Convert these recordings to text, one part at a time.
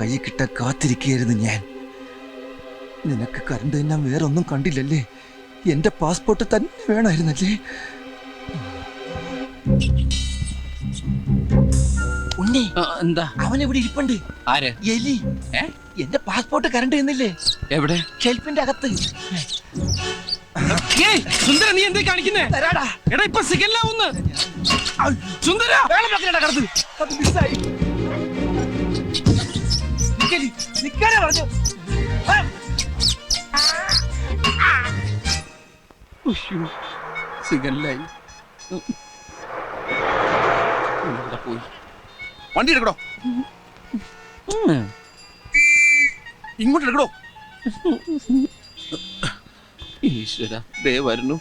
കൈ കിട്ട കാത്തിരിക്കുകയായിരുന്നു ഞാൻ. നിനക്ക് കറണ്ട് ഞാൻ വേറൊന്നും കണ്ടില്ലല്ലേ? എന്റെ പാസ്പോർട്ട് തന്നെ വേണമായിരുന്നല്ലേ? ഉണ്ണി, എന്താ അവനെവിടെ ഇരിപ്പുണ്ട്? ആര്? എലി. എന്റെ പാസ്പോർട്ട് കറണ്ട് എന്നില്ലേ? എവിടെ? ഷെൽഫിന്റെ അകത്ത്. സുന്ദര, നീ എന്തേ കാണിക്കുന്നേ? തരാടാ. എടാ, ഇപ്പൊ സിഗല്ലാവുന്ന്. സുന്ദര, പറഞ്ഞു. സിഗല്ലായി. പോയി. വണ്ടി എടുക്കടോ, ഇങ്ങോട്ട് എടുക്കടോ. ഈശ്വര, ദേ വരുന്നു.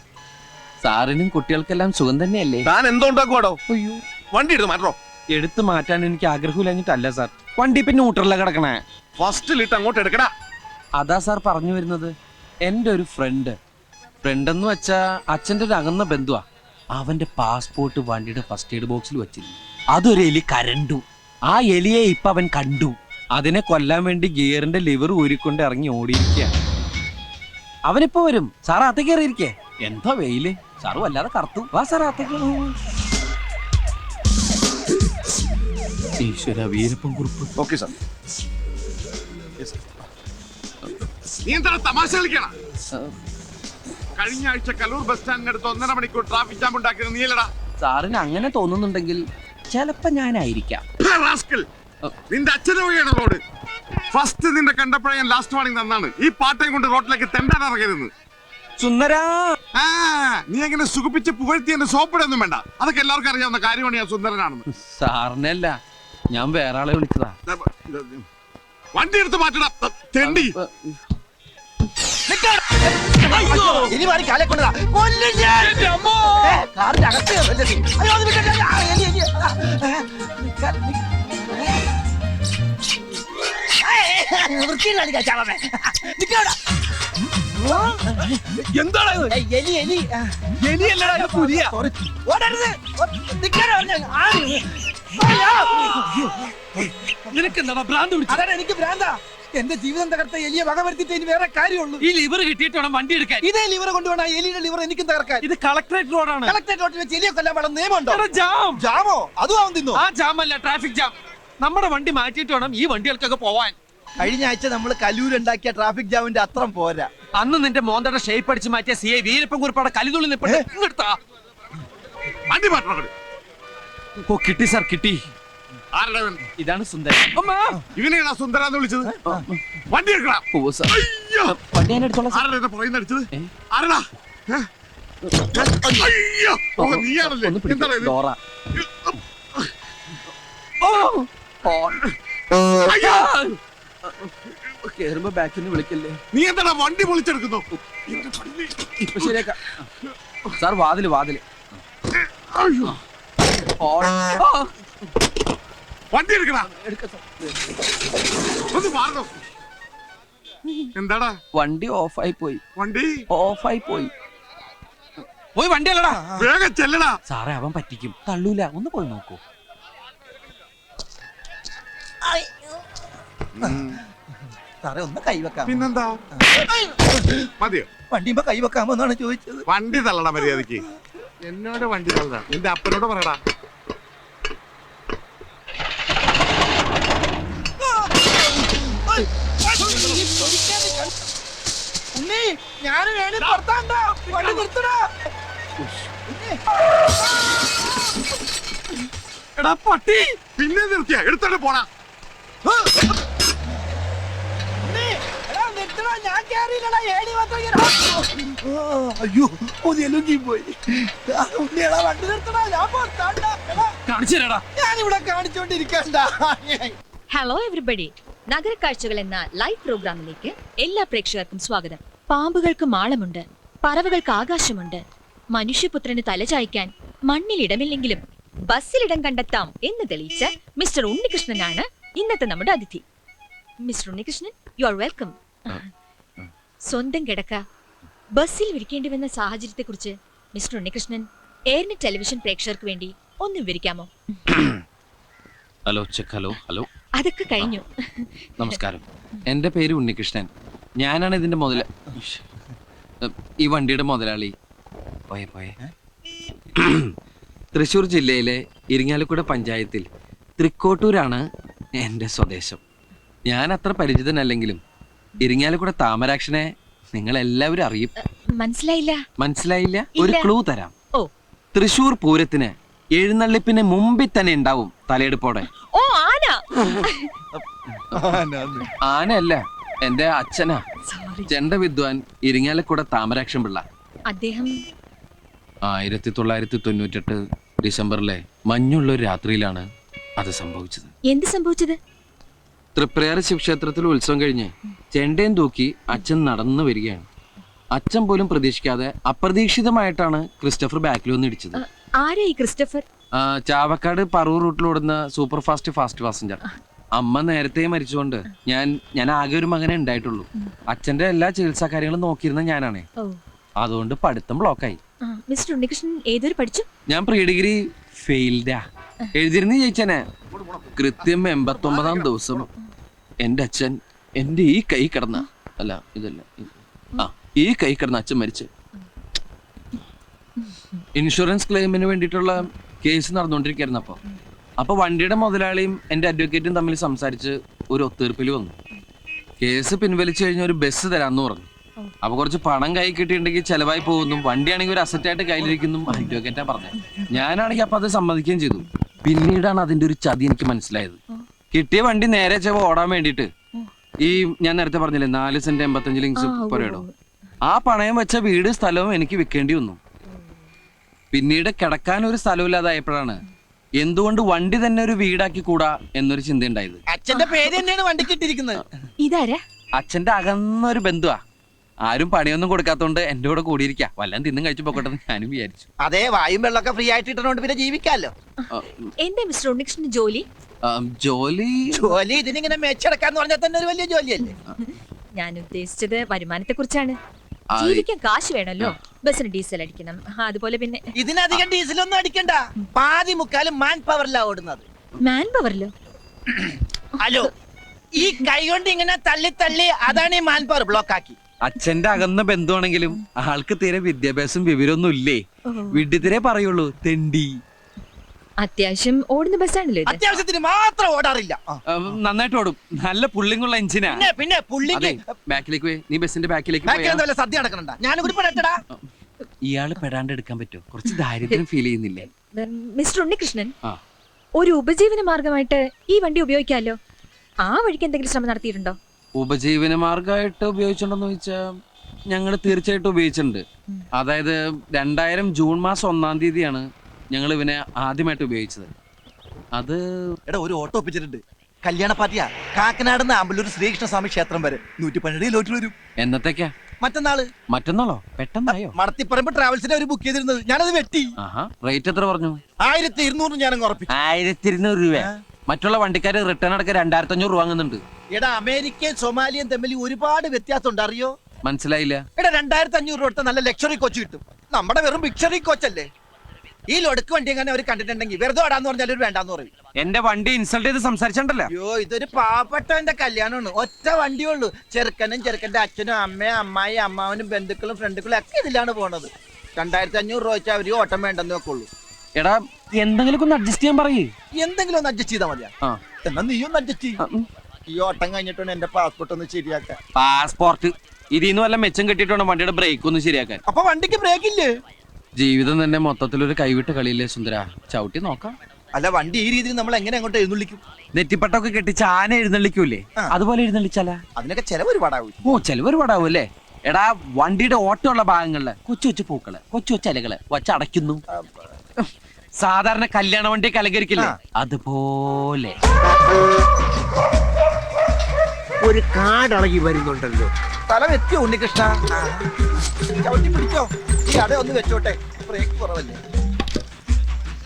സാറിനും കുട്ടികൾക്കെല്ലാം സുഖം തന്നെയല്ലേ? താൻ എന്തോ ഉണ്ടാക്കുവാടോ? അയ്യോ, വണ്ടി എടുത്ത് മാറ്റോ. എടുത്തു മാറ്റാൻ എനിക്ക് ആഗ്രഹമില്ലഞ്ഞിട്ടല്ല സാർ. വണ്ടി പിന്നെ ന്യൂട്രലിലാ കിടക്കണേ. ഫസ്റ്റിലിട്ട് അങ്ങോട്ട് എടുക്കടാ. അതാ സാർ പറഞ്ഞു വരുന്നത്. എന്റെ ഒരു ഫ്രണ്ട് എന്ന് വെച്ചാ അച്ഛന്റെ ഒരു അകന്ന ബന്ധുവാ. അവന്റെ പാസ്പോർട്ട് വണ്ടിയുടെ ഫസ്റ്റ് എയ്ഡ് ബോക്സിൽ വെച്ചിരുന്നു. അതൊരു എലി കരണ്ടു. ആ എലിയെ ഇപ്പൊ അവൻ കണ്ടു. അതിനെ കൊല്ലാൻ വേണ്ടി ഗിയറിന്റെ ലിവർ ഊരിക്കൊണ്ട് ഇറങ്ങി ഓടിയിരിക്കുക. അവനിപ്പോ വരും. സാർ അകത്തേക്ക് കയറിയിരിക്കേ. എന്താ വെയില്. സാറ് വല്ലാതെ കറുത്തു. വാ സാർ അകത്തേക്ക്. ഈശ്വര, വീരപ്പൻ കുറിപ്പ്. Okay sir. നീ എന്താ തമാശ കളിക്കണ? കഴിഞ്ഞ ആഴ്ച കലൂർ ബസ് സ്റ്റാൻഡിനടുത്ത് 1.5 മണിക്കൂർ ട്രാഫിക് ജാം ഉണ്ടാക്കിയത് നീലടാ. സാറിന് അങ്ങനെ തോന്നുന്നുണ്ടെങ്കിൽ ചിലപ്പോ ഞാനായിരിക്കാം. നിന്റെ അച്ഛനെ വഴിയാണ് റോഡ്. ഫസ്റ്റ് നിന്റെ കണ്ടപ്പോഴേ ഞാൻ ലാസ്റ്റ് വാണിംഗ് തന്നാണ്. ഈ പാട്ടയും കൊണ്ട് റോഡിലേക്ക് തെണ്ടാൻ ഇറങ്ങരുത്. സുന്ദരാ, നീ അങ്ങനെ സുഖിപ്പിച്ച് പുകഴ്ത്തി എന്റെ സോപ്പിടൊന്നും വേണ്ട. അതൊക്കെ എല്ലാവർക്കും അറിയാവുന്ന കാര്യമാണ് ഞാൻ സുന്ദരനാണെന്ന്. സാറിനല്ല, ഞാൻ വേറെ ആളെ വിളിച്ചതാ. വണ്ടി എടുത്ത് മാറ്റടാ തെണ്ടി. എലി മാറി കാലെ കൊണ്ടതാ. കൊല്ലും ഞാൻ. കാറിന്റെ അകത്ത് അയ്യോ, അത് വിട്ടേ. എലി എലി. എന്താണ് എലി എലി എലിയല്ലടാ, പുലിയ. ഓടരുത്. നിനക്ക് എന്താ ഭ്രാന്ത് പിടിച്ചത്? അതാണ് എനിക്ക് ഭ്രാന്താ. എന്റെ ജീവിതം തകർത്ത എലിയെ വകവരുത്തിട്ട് ഇനി വേറെ കാര്യമുള്ളൂ. ഈ ലിവർ കിട്ടിയിട്ട് വേണം വണ്ടി എടുക്കാൻ. ഇതേ ലിവർ കൊണ്ടുവേണം എലിയുടെ ലിവർ എനിക്കും തകർക്കാൻ. ഇത് കളക്ടറേറ്റ് റോഡാണ്. കളക്ടറേറ്റ് റോഡിൽ വെച്ച് എലിയെ കൊല്ലാൻ വേണം നിയമമുണ്ടോ? ജാം. ജാമോ? അതും അവൻ തിന്നു. ആ ജാം അല്ല, ട്രാഫിക് ജാം. നമ്മുടെ വണ്ടി മാറ്റിയിട്ട് വേണം ഈ വണ്ടികൾക്കൊക്കെ പോവാൻ. കഴിഞ്ഞ ആഴ്ച നമ്മൾ കലൂരുണ്ടാക്കിയ ട്രാഫിക് ജാമിന്റെ അത്രം പോരാ. അന്ന് നിന്റെ മോന്തയുടെ ഷേപ്പ് അടിച്ച് മാറ്റിയ സി ഐ വീരപ്പൻ കുറിപ്പാടെ കലിതുള്ളി നിൽപ്പുണ്ട്. ഇങ്ങെടുത്താ വണ്ടി മാറ്റണം. ഓ, കിട്ടി സാർ, കിട്ടി. ആരുടെ? ഇതാണ് സുന്ദരൻ. ഇവനെയാണോ സുന്ദരാന്ന് വിളിച്ചത്? വണ്ടി എടുക്കടാ. വണ്ടി ഞാൻ എടുത്തോളാം. ആരുടെ പുറകിൽ അടിച്ചത്? ആരടാ? അയ്യോ, നീയാണല്ലേ? എന്താണ് ഇത്? ഡോറ. കേറുമ്പോ ബാക്കിൽ നിന്ന് വിളിക്കല്ലേ. നീ എന്താടാ വണ്ടി പൊളിച്ചെടുക്കുന്നു? ഇപ്പൊ ശരിയാക്കാം സാർ. വാതില് വണ്ടി എടുക്കടാ. ഒന്ന് മാറണോ? എന്താടാ? വണ്ടി ഓഫായി പോയി. വണ്ടി ഓഫായി പോയി. പോയി വണ്ടി അല്ലടാ. വേഗം ചെല്ലടാ. സാറേ, അവൻ പറ്റിക്കും. തള്ളൂല. ഒന്ന് പോയി നോക്കൂ. സാറേ, ഒന്ന് കൈവെക്കാം. പിന്നെന്താ? മതിയോ? വണ്ടിയുമ്പോ കൈവെക്കാമോ എന്നാണ് ചോദിച്ചത്. വണ്ടി തള്ളടാ മര്യാദക്ക്. എന്നോട് വണ്ടി തള്ളടാ. എന്റെ അപ്പനോട് പറയടാ. എടാ പട്ടി, പിന്നെ നിർത്തിയ എടുത്തോണ്ട് പോണ. അയ്യോ, പോയി. കാണിച്ചു തരാടാ. ഞാനിവിടെ കാണിച്ചോണ്ടിരിക്കണ്ട. ഹലോ എവരിബഡി, നഗരക്കാഴ്ചകൾ എന്ന ലൈവ് പ്രോഗ്രാമിലേക്ക് എല്ലാ പ്രേക്ഷകർക്കും സ്വാഗതം. പാമ്പുകൾക്ക് മാളമുണ്ട്, പറവകൾക്ക് ആകാശമുണ്ട്, മനുഷ്യപുത്രന് തലചായ്ക്കാൻ മണ്ണിൽ ഇടമില്ലെങ്കിലും ബസ്സിൽ ഇടം കണ്ടെത്താം എന്ന് തെളിയിച്ച മിസ്റ്റർ ഉണ്ണികൃഷ്ണനാണ് ഇന്നത്തെ നമ്മുടെ അതിഥി. Mister Unnikrishnan, you are welcome. സ്വന്തം കിടക്ക ബസ്സിൽ വിരിക്കേണ്ടി വന്ന സാഹചര്യത്തെ കുറിച്ച് മിസ്റ്റർ ഉണ്ണികൃഷ്ണൻ എയർനെറ്റ് ടെലിവിഷൻ പ്രേക്ഷകർക്ക് വേണ്ടി ഒന്ന് വിവരിക്കാമോ? Hello check. Hello hello. അതൊക്കെ കഴിഞ്ഞു. നമസ്കാരം. എൻ്റെ പേര് ഉണ്ണികൃഷ്ണൻ. ഞാനാണ് ഇതിന്റെ ഈ വണ്ടിയുടെ മുതലാളി. പോയെ തൃശ്ശൂർ ജില്ലയിലെ ഇരിങ്ങാലക്കുട പഞ്ചായത്തിൽ തൃക്കോട്ടൂരാണ് എൻ്റെ സ്വദേശം. ഞാൻ അത്ര പരിചിതനല്ലെങ്കിലും ഇരിങ്ങാലക്കുട താമരാക്ഷനെ നിങ്ങൾ എല്ലാവരും അറിയും. മനസ്സിലായില്ല? ഒരു ക്ലൂ തരാം. തൃശ്ശൂർ പൂരത്തിന് എഴുന്നള്ളിപ്പിന് മുമ്പിൽ തന്നെ ഉണ്ടാവും തലയെടുപ്പോടെ. ഓ, ആന. ആനയല്ല, എന്റെ അച്ഛനാ. ചെണ്ട വിദ്വാൻ ഇരിങ്ങാലക്കുട താമരാക്ഷൻ പിള്ള. അദ്ദേഹം 1998 ഡിസംബറിലെ മഞ്ഞുള്ള ഒരു രാത്രിയിലാണ് അത് സംഭവിച്ചത്. എന്ത് സംഭവിച്ചത്? തൃപ്രയാർ ശിവക്ഷേത്രത്തിൽ ഉത്സവം കഴിഞ്ഞ് ചെണ്ടയും തൂക്കി അച്ഛൻ നടന്നു വരികയാണ്. അച്ഛൻ പോലും പ്രതീക്ഷിക്കാതെ അപ്രതീക്ഷിതമായിട്ടാണ് ക്രിസ്റ്റഫർ ബാക്കിൽ വന്ന് ഇടിച്ചത്. ആരാ ഈ ക്രിസ്റ്റഫർ? ചാവക്കാട് പറവൂർ റൂട്ടിലോടുന്ന സൂപ്പർ ഫാസ്റ്റ് പാസഞ്ചർ. അമ്മ നേരത്തെ മരിച്ചുകൊണ്ട് ഞാൻ ആകെ ഒരു മകനെ ഉണ്ടായിട്ടുള്ളൂ. അച്ഛന്റെ എല്ലാ ചികിത്സാ കാര്യങ്ങളും നോക്കിയിരുന്ന ഞാനാണേ. അതുകൊണ്ട് പഠിത്തം ബ്ലോക്കായി. മിസ്റ്റർ ഉണ്ണികൃഷ്ണൻ ഏതൊരു പഠിച്ചു? ഞാൻ പ്രീ ഡിഗ്രി ഫെയിൽഡാ. എഴുതിരുന്ന് ജയിച്ചനെ. കൃത്യം 89-ാം ദിവസം എന്റെ അച്ഛൻ എന്റെ ഈ കൈ കിടന്ന ഈ കൈ കിടന്ന അച്ഛൻ മരിച്ചു. ഇൻഷുറൻസ് ക്ലെയിമിന് വേണ്ടിയിട്ടുള്ള കേസ് നടന്നുകൊണ്ടിരിക്കുകയായിരുന്നു. അപ്പൊ വണ്ടിയുടെ മുതലാളിയും എന്റെ അഡ്വക്കേറ്റും തമ്മിൽ സംസാരിച്ച് ഒരു ഒത്തീർപ്പിൽ വന്നു. കേസ് പിൻവലിച്ചു കഴിഞ്ഞ ഒരു ബസ് തരാന്ന് പറഞ്ഞു. അപ്പൊ കുറച്ച് പണം കൈ കിട്ടിയിട്ടുണ്ടെങ്കിൽ ചെലവായി പോകുന്നു, വണ്ടിയാണെങ്കിൽ ഒരു അസറ്റായിട്ട് കയ്യിലിരിക്കുന്നു അഡ്വക്കേറ്റാ പറഞ്ഞത്. ഞാനാണെങ്കിൽ അപ്പൊ അത് സമ്മതിക്കുകയും ചെയ്തു. പിന്നീടാണ് അതിന്റെ ഒരു ചതി എനിക്ക് മനസ്സിലായത്. കിട്ടിയ വണ്ടി നേരെ ചെവ ഓടാൻ വേണ്ടിയിട്ട് ഈ ഞാൻ നേരത്തെ പറഞ്ഞില്ലേ 4 സെന്റ് 85 ലിങ്സ് പുരയിടോ, ആ പണയം വെച്ച വീട് സ്ഥലവും എനിക്ക് വിൽക്കേണ്ടി വന്നു. പിന്നീട് കിടക്കാൻ ഒരു സ്ഥലമില്ലാതായപ്പോഴാണ് എന്തുകൊണ്ട് വണ്ടി തന്നെ ഒരു വീടാക്കി കൂടാ എന്നൊരു ചിന്ത ഉണ്ടായത്. അച്ഛന്റെ പേര് തന്നെയാണ് വണ്ടിക്ക് ഇട്ടിരിക്കുന്നത്. ഇതാരാ? അച്ഛന്റെ അകന്നൊരു ബന്ധുവാ. ആരും പണിയൊന്നും കൊടുക്കാത്തോണ്ട് എന്റെ കൂടെ കൂടിയിരിക്കാ. വല്ലതും തിന്നും കഴിച്ചു പോക്കട്ടെ ഞാനും വിചാരിച്ചു. അതെ, വായും വെള്ളമൊക്കെ ഫ്രീ ആയിട്ട് ഇട്ടോണ്ട് പിന്നെ ജീവിക്കാലോ. എന്താ മിസ്റ്റർ ഉണ്ണികൃഷ്ണൻ ജോലി? ജോലി ഇതിനിങ്ങനെ മെച്ചെടുക്കാന്ന് പറഞ്ഞാൽ തന്നെ ഒരു വലിയ ജോലിയല്ലേ. ഞാൻ ഉദ്ദേശിച്ചത് വരുമാനത്തെ കുറിച്ചാണ്. ജീവിക്കാൻ കാശ് വേണല്ലോ. ബസ്സിന് ഡീസൽ അടിക്കണം, അതുപോലെ പിന്നെ ഇതിനധികം ഡീസലൊന്നും അടിക്കണ്ട. പാതി മുക്കാലും മാൻ പവറിലാ ഓടുന്നത്. മാൻ പവറിലോ? ഹലോ, ഈ കൈ കൊണ്ട് ഇങ്ങനെ തള്ളി തള്ളി അതാണ് ഈ മാൻ പവർ ബ്ലോക്ക് ആക്കി. അച്ഛന്റെ അകന്ന ബന്ധുവാണെങ്കിലും ആൾക്ക് തീരെ വിദ്യാഭ്യാസം വിവരമൊന്നും ഇല്ലേ. വിഡ്ഢിത്തിരെ പറയുള്ളൂ, തെണ്ടി. അത്യാവശ്യം ഓടുന്ന ബസ്സാണല്ലോ. അത്യാവശ്യത്തിന് മാത്രം ഓടാറില്ല. നന്നായിട്ട് ഓടും. നല്ല പുള്ളിങ്ങുള്ള എഞ്ചിനാ. പിന്നെ പുള്ളിക്ക് ബാക്കിലേക്ക് പോയി. നീ ബസിന്റെ ബാക്കിലേക്ക് സദ്യ നടക്കണ്ട. ഞാനും പെടട്ടടാ. ഇയാള് പെടാണ്ട് എടുക്കാൻ പറ്റുമോ? കുറച്ച് ദാരിദ്ര്യം ഫീൽ ചെയ്യുന്നില്ലേ മിസ്റ്റർ ഉണ്ണികൃഷ്ണൻ? ഒരു ഉപജീവന മാർഗമായിട്ട് ഈ വണ്ടി ഉപയോഗിക്കാമല്ലോ. ആ വഴിക്ക് എന്തെങ്കിലും ശ്രമം നടത്തിയിട്ടുണ്ടോ? ഉപജീവന മാർഗമായിട്ട് ഉപയോഗിച്ചിട്ടുണ്ടോന്ന് ചോദിച്ചാൽ ഞങ്ങൾ തീർച്ചയായിട്ടും ഉപയോഗിച്ചിട്ടുണ്ട്. അതായത് 2000 ജൂൺ മാസം 1-ാം തീയതിയാണ് ഞങ്ങൾ ഇവനെ ആദ്യമായിട്ട് ഉപയോഗിച്ചത്. അത് ഒരു ഓട്ടോ ഒപ്പിച്ചിട്ടുണ്ട്. കല്യാണ പാർട്ടിയാ. കാക്കനാടുന്ന് ആമ്പല്ലൂർ ശ്രീകൃഷ്ണസ്വാമി ക്ഷേത്രം വരെ 112 കിലോമീറ്റർ വരും. എന്നത്തേക്കാ? മറ്റന്നാളോ? പെട്ടെന്നായോ? മടത്തിപ്പറമ്പ് ട്രാവൽസിനെ ഒരു ബുക്ക് ചെയ്തിരുന്നത്. ഞാനത് വെട്ടി. റേറ്റ് എത്ര പറഞ്ഞു? 1200 ഞാനങ്ങ് ഉറപ്പിച്ചു. 1200 രൂപ. മറ്റുള്ള വണ്ടിക്കാര് റിട്ടേൺ അടക്കം 2500 രൂപ വാങ്ങുന്നുണ്ട്. എടാ, അമേരിക്കയും സൊമാലിയും തമ്മിൽ ഒരുപാട് വ്യത്യാസമുണ്ട്, അറിയോ? മനസ്സിലായില്ല. എടാ, 2500 രൂപ നല്ല ലക്ഷറി കോച്ച് കിട്ടും. നമ്മുടെ വെറും ബിക്ഷറി കോച്ചല്ലേ. ഈ ലൊടുക്ക് വണ്ടി എങ്ങനെ അവർ കണ്ടിട്ടുണ്ടെങ്കിൽ വെറുതെ ഓടാന്ന് പറഞ്ഞാൽ ഒരു വേണ്ടാന്ന് പറയും. എന്റെ വണ്ടി ഇൻസൾട്ട് ചെയ്ത് സംസാരിച്ചിട്ടുണ്ടല്ലോ. അയ്യോ, ഇതൊരു പാവപ്പെട്ടവന്റെ കല്യാണമാണ്. ഒറ്റ വണ്ടിയുള്ളൂ. ചെറുക്കനും ചെറുക്കന്റെ അച്ഛനും അമ്മയും അമ്മായി അമ്മാവനും ബന്ധുക്കളും ഫ്രണ്ടുക്കളും ഒക്കെ ഇതിലാണ് പോണത്. 2500 രൂപ വെച്ചാൽ അവര് ഓട്ടം വേണ്ടെന്ന് വെക്കുള്ളൂ. എടാ, എന്തെങ്കിലും ഒന്ന് അഡ്ജസ്റ്റ് ചെയ്യാൻ പറയേ. എന്തെങ്കിലും ഒന്ന് അഡ്ജസ്റ്റ് ചെയ്താൽ മതിയാ. എന്നാ നീ ഒന്ന് അഡ്ജസ്റ്റ് ചെയ്യും. ഈ ഓട്ടം കഴിഞ്ഞിട്ടാണ് എന്റെ പാസ്പോർട്ട് ഒന്ന് ശരിയാക്കാൻ. പാസ്പോർട്ട് ഇതിന്ന് വല്ല മെച്ചം കിട്ടിയിട്ടാണ് വണ്ടിയുടെ ബ്രേക്ക് ഒന്ന് ശരിയാക്കാൻ. അപ്പൊ വണ്ടിക്ക് ബ്രേക്ക് ഇല്ലേ? ജീവിതം തന്നെ മൊത്തത്തിലൊരു കൈവിട്ട കളിയില്ലേ സുന്ദര. ചവിട്ടി നോക്കാം. അല്ല, വണ്ടി ഈ രീതിയിൽ നമ്മൾ എങ്ങനെ അങ്ങോട്ട് എഴുന്നള്ളിക്കും? നെറ്റിപ്പട്ടൊക്കെ കെട്ടിച്ച് ആന എഴുന്നള്ളിക്കൂലേ, അതുപോലെ എഴുന്നള്ളിച്ചാലാ? അതിനൊക്കെ ചെലവ് ഒരുപാടാവും. ചെലവ് ഒരുപാടാവും അല്ലേ? എടാ, വണ്ടിയുടെ ഓട്ടമുള്ള ഭാഗങ്ങളില് കൊച്ചു കൊച്ചു പൂക്കള്, കൊച്ചു കൊച്ചു ഇലകള് വച്ചടയ്ക്കുന്നു. സാധാരണ കല്യാണ വണ്ടിയൊക്കെ അലങ്കരിക്കില്ലേ, അതുപോലെ ഒരു കാടളകി വരുന്നുണ്ടല്ലോ. സ്ഥലം എത്തിയോ ഉണ്ണികൃഷ്ണ? ചവിട്ടി പിടിച്ചോ. ഈ അട ഒന്ന് വെച്ചോട്ടെ, ബ്രേക്ക് കുറവല്ലേ.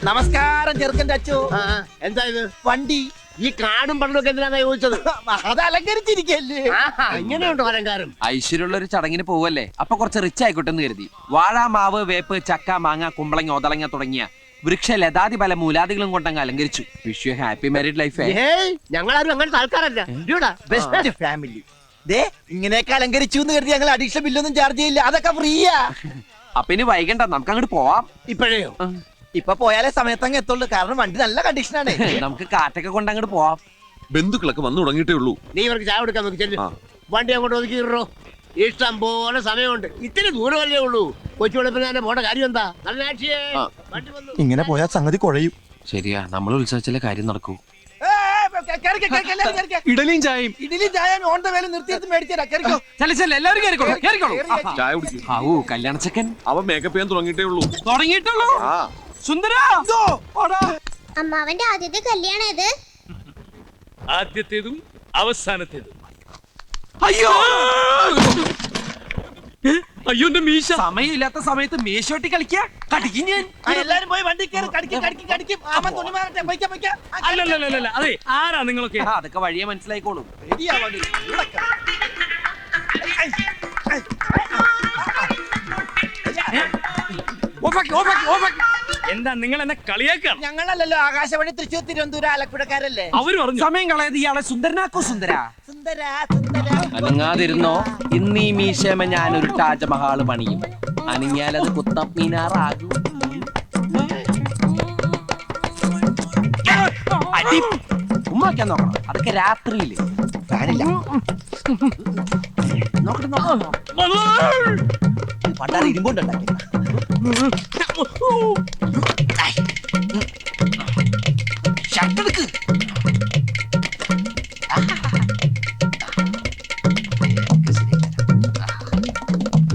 നമസ്കാരം ചെറുക്കൻ്റെ അച്ഛോ. എന്താ ഇത്? വണ്ടി. ഈ കാടും പണ്ടൊക്കെ എന്തിനാ ചോദിച്ചത്? അത് അലങ്കരിച്ചിരിക്കല്ലേ. ഇങ്ങനെയുണ്ടോ അലങ്കാരം? ഐശ്വര്യമുള്ള ഒരു ചടങ്ങിന് പോവല്ലേ, അപ്പൊ കുറച്ച് റിച്ച് ആയിക്കോട്ടെ എന്ന് കരുതി വാഴ, മാവ്, വേപ്പ്, ചക്ക, മാങ്ങ, കുമ്പളങ്ങ, ഒതളങ്ങ തുടങ്ങിയ വൃക്ഷ ലതാതി പല മൂലാദികളും കൊണ്ടങ്ങ് അലങ്കരിച്ചു. Wish you happy married life. ഏയ് ഞങ്ങളാരും അങ്ങനത്തെ ആൾക്കാരല്ല. ഇടിയോടാ. Best family. ദേ ഇങ്ങനെയൊക്കെ അലങ്കരിച്ചു എന്ന് കരുതി ഞങ്ങൾ അഡീഷണൽ ബില്ലൊന്നും ചാർജ് ചെയ്യില്ല, അതൊക്കെ ഫ്രീയാ. അപ്പൊ ഇനി വൈകണ്ട, നമുക്ക് അങ്ങോട്ട് പോവാം. ഇപ്പോഴേയോ? ഇപ്പൊ പോയാലേ സമയത്തങ്ങ് എത്തുള്ളൂ, കാരണം വണ്ടി നല്ല കണ്ടീഷനാണ്. നമുക്ക് കാറ്റൊക്കെ കൊണ്ട് അങ്ങോട്ട് പോവാം. ബന്ധുക്കളൊക്കെ വന്നു തുടങ്ങിയിട്ടേ ഉള്ളൂ. നീ ഇവർക്ക് ചായ കൊടുക്കാൻ നോക്കി ചെല്ലു. വണ്ടി അങ്ങോട്ട് ഒതുക്കിയിട്ടോ. ഇഷ്ടം പോലെ സമയമുണ്ട്. ഇത്തിരി ദൂരമല്ലേ ഉള്ളൂ. കൊച്ചു വെളുപ്പിനെ പോണ്ട കാര്യം എന്താ? നല്ല ആക്ഷിയേ. വണ്ടി വന്നു. ഇങ്ങനെ പോയാൽ സംഗതി കുഴയും. ശരിയാ, നമ്മൾ ഉത്സവിച്ചാലേ കാര്യം നടക്കൂ. ഇഡലിയും ചായയും. ഇഡലി ചായ ഓൺ ദ വേല നിർത്തിയെടുത്ത് മേടിച്ചാ കേറിക്കോ. എല്ലാവരും കേറിക്കോളൂ. ചായ കുടിക്കും. ആവൂ, കല്യാണ ചെക്കൻ അവൻ മേക്കപ്പ് ചെയ്യാൻ തുടങ്ങിയിട്ടേ ഉള്ളൂ. തുടങ്ങിയിട്ടുള്ളൂ. സുന്ദര, അമ്മാവന്റെ ആദ്യത്തെ കല്യാണം ഇത്. ആദ്യത്തേതും അവസാനത്തേതും. അയ്യോ അയ്യോ എന്റെ മീശ. സമയമില്ലാത്ത സമയത്ത് മേശോട്ടി കളിക്കാ. കടിക്കും ഞാൻ. എല്ലാരും പോയി വണ്ടി കയറി കടിക്കും. ആമൻ തുണി മാറട്ടെ, പൊയ്ക്കാ. അല്ലല്ല അതെ, ആരാ നിങ്ങളൊക്കെ? അതൊക്കെ വഴിയെ മനസ്സിലായിക്കോളും. എന്താ നിങ്ങൾ എന്നെ കളിയാക്കാണ്? ഞങ്ങളല്ലല്ലോ, ആകാശവാണി തൃശ്ശൂർ തിരുവനന്തപുരം ആലപ്പുഴക്കാരല്ലേ. അവര് പറഞ്ഞു സമയം കളയത് ഇയാളെ സുന്ദരനാക്കോ. സുന്ദര സുന്ദര അനങ്ങാതിരുന്നോ. ഇന്ന് ഈ മീശമ ഞാനൊരു താജ്മഹാള് പണിയും. അനങ്ങിയാലത് കുത്തം മീനാറാകും. അടി ഉമ്മാക്കാൻ നോക്കണം, അതൊക്കെ രാത്രിയില്. ഫാനില്ല. പണ്ടാറ് ഇരുമ്പുണ്ടാക്കി. ഷർട്ടെടുക്ക്.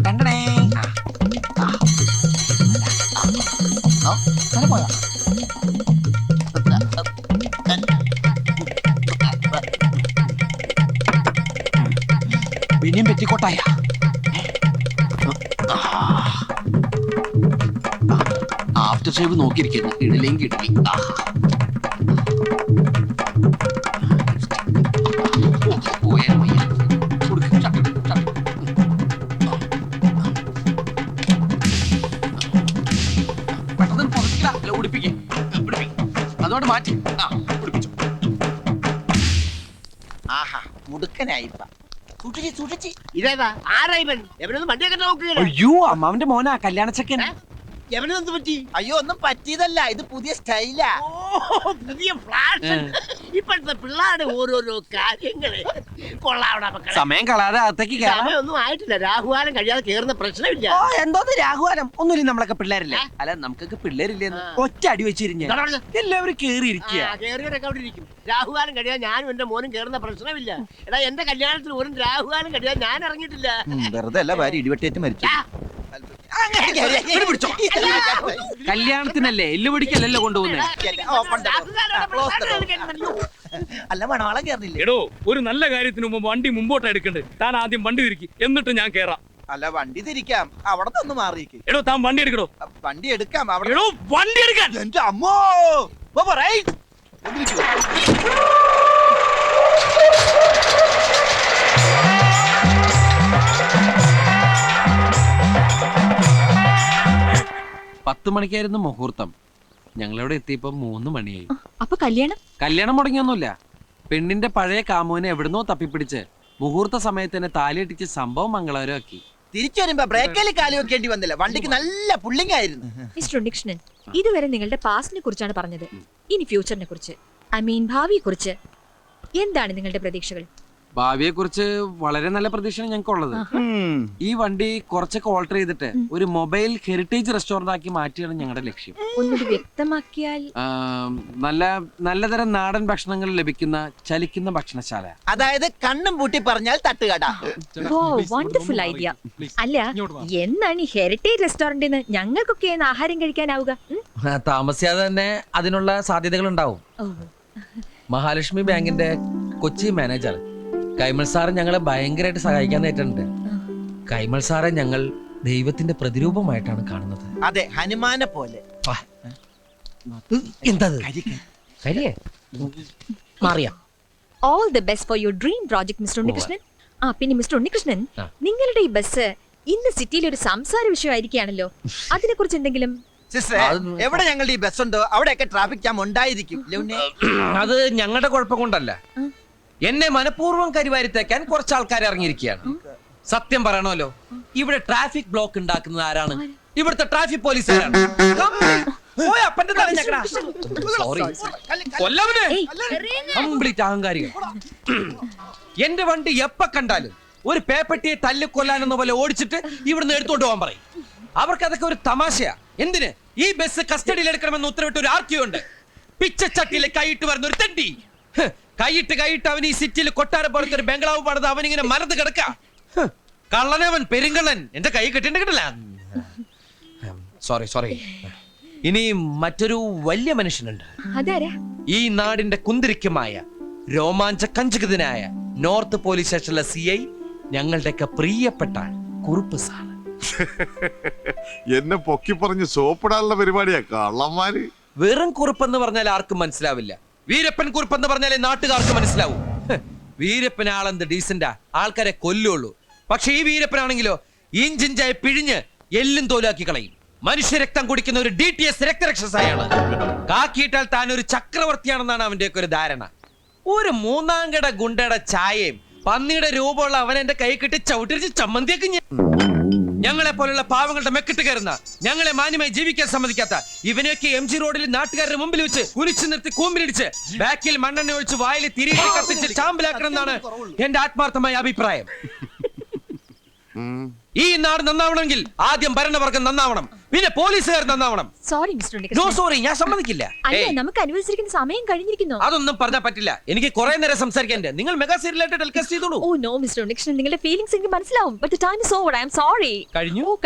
കണ്ടടേ. പോയാ പിന്നെയും പെറ്റിക്കോട്ടായ. After shave നോക്കിയിരിക്കുന്നു. ഇടലെങ്കിൽ ഇടലി. പെട്ടെന്ന് പുറത്തില്ല, ഉടുപ്പിക്കും. അതോട് മാറ്റി ഉടുപ്പിച്ചു. ആഹാ മുടുക്കനായിപ്പ. സൂക്ഷിച്ച്. ഇതേതാ? ആരാ ഇവൻ? എവനൊന്നും വണ്ടിയൊക്കെ നോക്കുകയാണ്. അയ്യോ, അമ്മാവന്റെ മോനാ കല്യാണ ചെക്കൻ. എവനെന്ത് പറ്റി? അയ്യോ ഒന്നും പറ്റിയതല്ല, ഇത് പുതിയ സ്റ്റൈലാ. പുതിയ ഫ്ലാഷ്. ഇപ്പോഴത്തെ പിള്ളേരുടെ ഓരോരോ കാര്യങ്ങള് കൊള്ളാവണ മക്കളെ. സമയം കളാതെ അകത്തേക്ക് കയറാം. സമയമൊന്നും ആയിട്ടില്ല. രാഹുകാലം കഴിയാതെ കേറുന്ന പ്രശ്നമില്ല. ഓ, എന്തോന്ന് രാഘുവാനം. ഒന്നുമില്ല, നമ്മളൊക്കെ പിള്ളേരില്ലേ. അല്ല, നമുക്കൊക്കെ പിള്ളേരില്ലെന്ന് ഒറ്റ അടി വെച്ചിരിഞ്ഞ എല്ലാവരും കേറിയിരിക്കുക. കേറിയവരൊക്കെ അവിടെ ഇരിക്കും. രാഹുകാലം കഴിയാൻ ഞാനും എന്റെ മോനും കേറുന്ന പ്രശ്നമില്ല. എടാ, എന്റെ കല്യാണത്തിൽ ഒരു രാഹുകാലം കഴിയാൻ ഞാൻ ഇറങ്ങിയിട്ടില്ല. വെറുതെ അല്ല, ഭാര്യ ഇടിവെട്ടേറ്റ് മരിച്ചു. കല്യാണത്തിനല്ലേ, എല്ലു പിടിക്കല്ലല്ലോ കൊണ്ടുപോകുന്നേ. അല്ല മണവാളം കേറില്ലേ? എടോ, ഒരു നല്ല കാര്യത്തിന് മുമ്പ് വണ്ടി മുമ്പോട്ട് എടുക്കണ്ടേ? താൻ ആദ്യം വണ്ടി തിരിക്കി, എന്നിട്ട് ഞാൻ കേറാം. അല്ല വണ്ടി തിരിക്കാം, അവിടെ നിന്ന് മാറിയിക്ക്. എടോ, താൻ വണ്ടി എടുക്കടോ. വണ്ടി എടുക്കാം അവിടെ. എടോ, വണ്ടി എടുക്കാൻ. എന്റെ അമ്മോ. പത്ത് മണിക്കായിരുന്നു മുഹൂർത്തം. ഞങ്ങളിവിടെ എത്തിയപ്പോ 3 മണിയായി. അപ്പൊ കല്യാണം മുടങ്ങിയൊന്നുമില്ല. പെണ്ണിന്റെ പഴയ കാമുവിനെ എവിടുന്നോ തപ്പിപ്പിടിച്ച് മുഹൂർത്ത സമയത്ത് തന്നെ താലിയിട്ടിച്ച് സംഭവം മംഗളകരമാക്കി. തിരിച്ചു വരുമ്പോ ബ്രേക്കിൽ കാലി വെക്കേണ്ടി വന്നില്ല. വണ്ടിക്ക് നല്ല പുള്ളിങ് ആയിരുന്നു. മിസ്റ്റർ ഉണ്ണികൃഷ്ണൻ, ഇതുവരെ നിങ്ങളുടെ പാസ്റ്റിനെ കുറിച്ചാണ് പറഞ്ഞത്. ഇനി ഫ്യൂച്ചറിനെ കുറിച്ച്, ഭാവിയെ കുറിച്ച് എന്താണ് നിങ്ങളുടെ പ്രതീക്ഷകൾ? ഭാവിയെ കുറിച്ച് വളരെ നല്ല പ്രതീക്ഷയാണ് ഞങ്ങൾക്കുള്ളത്. ഈ വണ്ടി കുറച്ചൊക്കെ ഓൾട്ടർ ചെയ്തിട്ട് ഒരു മൊബൈൽ ഹെറിറ്റേജ് റെസ്റ്റോറന്റ് ആക്കി മാറ്റിയാണ് ഞങ്ങളുടെ ലക്ഷ്യം. ഒന്നുകൂടി വ്യക്തമാക്കിയാൽ? നല്ലതരം നാടൻ ഭക്ഷണങ്ങൾ ലഭിക്കുന്ന ചലിക്കുന്ന ഭക്ഷണശാല. അതായത് കണ്ണും പൂട്ടി പറഞ്ഞാൽ തട്ടുകട. ഓ, വണ്ടർഫുൾ ഐഡിയ. അല്ല, എന്നാണ് ഈ ഹെറിറ്റേജ് റെസ്റ്റോറന്റിൽ ഞങ്ങൾക്കൊക്കെ ആഹാരം കഴിക്കാനാവുക? താമസിയാതെ തന്നെ അതിനുള്ള സാധ്യതകൾ ഉണ്ടാവും. മഹാലക്ഷ്മി ബാങ്കിന്റെ കൊച്ചി മാനേജർ കൈമൾ സാറ് ഞങ്ങളെ ഭയങ്കരമായിട്ട് സഹായിക്കാൻ നേരിട്ടുണ്ട്. കൈമൾ സാറെ ഞങ്ങൾ ദൈവത്തിന്റെ പ്രതിരൂപമായിട്ടാണ് കാണുന്നത്. അതെ, ഹനുമാനെ പോലെ. All the best for your dream project mister Unnikrishnan. പിന്നെ മിസ്റ്റർ ഉണ്ണികൃഷ്ണൻ, നിങ്ങളുടെ ഈ ബസ് ഇന്ന് സിറ്റിയിൽ ഒരു സംസാര വിഷയമായിരിക്കുകയാണല്ലോ. അതിനെ കുറിച്ച് എന്തെങ്കിലും സിസ്റ്ററെ എവിടെ ഞങ്ങളുടെ ഈ ബസ് ഉണ്ടോ അവിടെയൊക്കെ ട്രാഫിക് ജാം ഉണ്ടായിരിക്കും ലൗനെ. അത് ഞങ്ങളുടെ കുഴപ്പം കൊണ്ടല്ല. എന്നെ മനഃപൂർവ്വം കരിവാരിത്തേക്കാൻ കുറച്ച് ആൾക്കാർ ഇറങ്ങിയിരിക്കുകയാണ്. സത്യം പറയണമല്ലോ, ഇവിടെ ട്രാഫിക് ബ്ലോക്ക് ഉണ്ടാക്കുന്നത് ആരാണ്? ഇവിടുത്തെ ട്രാഫിക് പോലീസുകാരാണ്. കംപ്ലീറ്റ് അഹങ്കാരികൾ. എന്റെ വണ്ടി എപ്പ കണ്ടാലും ഒരു പേപ്പട്ടിയെ തല്ലിക്കൊല്ലാനെന്ന പോലെ ഓടിച്ചിട്ട് ഇവിടുന്ന് എടുത്തോണ്ട് പോകാൻ പറയും. അവർക്ക് അതൊക്കെ ഒരു തമാശയാ. എന്തിന് ഈ ബസ് കസ്റ്റഡിയിൽ എടുക്കണമെന്ന് ഉത്തരവിട്ട് ഒരു ആർക്യൂ ഉണ്ട്. പിച്ചച്ചട്ടിയിൽ കൈയിട്ട് വരുന്ന ഒരു തെണ്ടി. കൈയിട്ട് അവൻ ഈ സിറ്റിയിൽ കൊട്ടാരം പോലത്തെ ഒരു ബംഗ്ലാവ് പണിത് അവനിങ്ങനെ മരത്ത് കിടക്ക. കള്ളനവൻ പെരുങ്കള്ളൻ. എന്റെ കൈ കിട്ടില്ല. സോറി. ഇനി മറ്റൊരു വലിയ മനുഷ്യനുണ്ട്. ഈ നാടിന്റെ കുന്തിരിക്കമായ രോമാഞ്ച കഞ്ചുകിതനായ നോർത്ത് പോലീസ് സ്റ്റേഷനിലെ CI, ഞങ്ങളുടെയൊക്കെ പ്രിയപ്പെട്ട കുറുപ്പ് സാർ. എന്നെ പൊക്കി പറഞ്ഞ് സോപ്പിടാനുള്ള പരിപാടിയാ കള്ളന്മാര്. വെറും കുറുപ്പെന്ന് പറഞ്ഞാൽ ആർക്കും മനസ്സിലാവില്ല. വീരപ്പൻ കുറുപ്പെന്ന് പറഞ്ഞാലേ നാട്ടുകാർക്ക് മനസ്സിലാവൂ. വീരപ്പൻ ആളെന്ത് ഡീസന്റാ, ആൾക്കാരെ കൊല്ലുള്ളൂ. പക്ഷെ ഈ വീരപ്പനാണെങ്കിലോ ഇഞ്ചിഞ്ചായി പിഴിഞ്ഞ് എല്ലും തോലാക്കി കളയും. മനുഷ്യരക്തം കുടിക്കുന്ന ഒരു DTS രക്തരക്ഷസായാണ്. കാക്കിയിട്ടാൽ താൻ ഒരു ചക്രവർത്തിയാണെന്നാണ് അവന്റെയൊക്കെ ഒരു ധാരണ. ഒരു മൂന്നാംകട ഗുണ്ടയുടെ ചായയും പന്നിയുടെ രൂപമുള്ള അവൻ എന്റെ കൈ കിട്ടി ചവിട്ടിരിച്ച് ചമ്മന്തിയൊക്കെ. ഞങ്ങളെ പോലുള്ള പാവങ്ങളുടെ മെക്കിട്ട് കയറുന്ന, ഞങ്ങളെ മാന്യമായി ജീവിക്കാൻ സമ്മതിക്കാത്ത ഇവനെയൊക്കെ MG റോഡിൽ നാട്ടുകാരുടെ മുമ്പിൽ വെച്ച് കുലിച്ചു നിർത്തി കൂമ്പിലിടിച്ച് ബാക്കിൽ മണ്ണെണ്ണ ഒഴിച്ച് വായിൽ തിരികെ കത്തിച്ച് ചാമ്പലാക്കണം എന്നാണ് എന്റെ ആത്മാർത്ഥമായ അഭിപ്രായം. ഈ നാട് നന്നാവണമെങ്കിൽ ആദ്യം ഭരണവർഗം നന്നാവണം, പിന്നെ പോലീസുകാർ നന്നാവണം. സോറി മിസ്റ്റർ നോ സോറി, ഞാൻ സമ്മതിക്കില്ല. നമുക്ക് അനുവദിച്ചിരിക്കുന്ന സമയം കഴിഞ്ഞിരിക്കുന്നു. അതൊന്നും പറഞ്ഞാൽ പറ്റില്ല. എനിക്ക് കുറെ നേരം സംസാരിക്കാൻ. നിങ്ങൾ മെഗാ സീരിയലായിട്ട് ടെലികാസ്റ്റ് ചെയ്തോളൂ. ഓ നോ മിസ്റ്റർ ഉണ്ണികൃഷ്ണൻ, നിങ്ങളുടെ ഫീലിംഗ്സ് എനിക്ക് മനസ്സിലാവും. But time is over. I am sorry.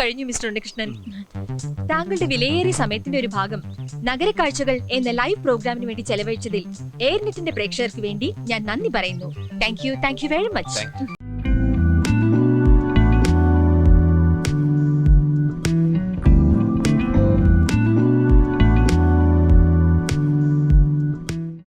കഴിഞ്ഞു മിസ്റ്റർ ഉണ്ണികൃഷ്ണൻ. താങ്കളുടെ വിലയേറിയ സമയത്തിന്റെ ഒരു ഭാഗം നഗരക്കാഴ്ചകൾ എന്ന ലൈവ് പ്രോഗ്രാമിന് വേണ്ടി ചെലവഴിച്ചതിൽ എയർനെറ്റിന്റെ പ്രേക്ഷകർക്ക് വേണ്ടി ഞാൻ നന്ദി പറയുന്നു. Thank you very much.